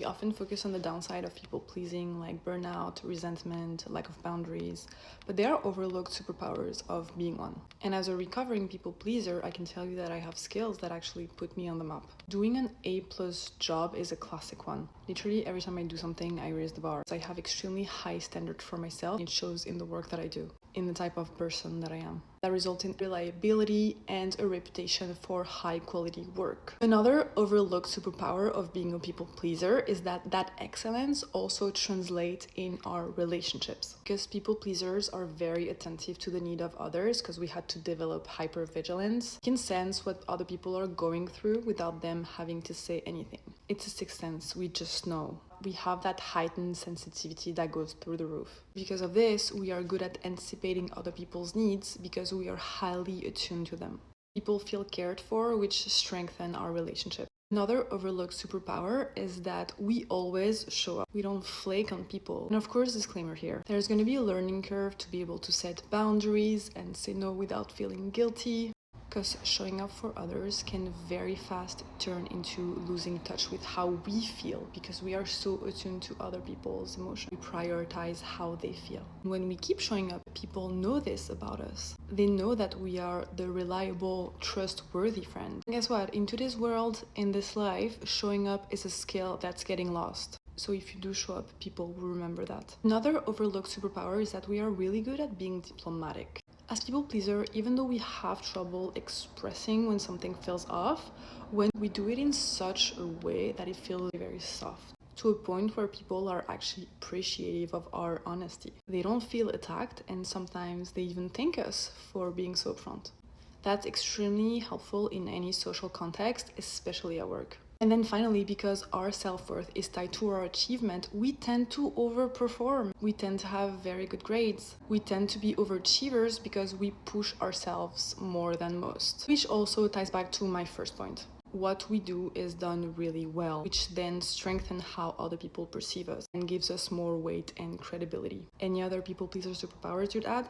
We often focus on the downside of people pleasing, like burnout, resentment, lack of boundaries, but they are overlooked superpowers of being one. And as a recovering people pleaser, I can tell you that I have skills that actually put me on the map. Doing an A+ job is a classic one. Literally every time I do something, I raise the bar. So I have extremely high standards for myself. It shows in the work that I do, in the type of person that I am. That results in reliability and a reputation for high quality work. Another overlooked superpower of being a people pleaser is that excellence also translates in our relationships. Because people pleasers are very attentive to the need of others, because we had to develop hypervigilance. We can sense what other people are going through without them having to say anything. It's a sixth sense, we just know. We have that heightened sensitivity that goes through the roof. Because of this, we are good at anticipating other people's needs because we are highly attuned to them. People feel cared for, which strengthen our relationship. Another overlooked superpower is that we always show up. We don't flake on people. And of course, disclaimer here, there's going to be a learning curve to be able to set boundaries and say no without feeling guilty. Because showing up for others can very fast turn into losing touch with how we feel, because we are so attuned to other people's emotions. We prioritize how they feel. When we keep showing up, people know this about us. They know that we are the reliable, trustworthy friend. And guess what? In today's world, in this life, showing up is a skill that's getting lost. So if you do show up, people will remember that. Another overlooked superpower is that we are really good at being diplomatic. As people pleaser, even though we have trouble expressing when something feels off, when we do it in such a way that it feels very soft, to a point where people are actually appreciative of our honesty. They don't feel attacked, and sometimes they even thank us for being so upfront. That's extremely helpful in any social context, especially at work. And then finally, because our self-worth is tied to our achievement, we tend to overperform. We tend to have very good grades. We tend to be overachievers because we push ourselves more than most. Which also ties back to my first point. What we do is done really well, which then strengthens how other people perceive us and gives us more weight and credibility. Any other people pleaser superpowers you'd add?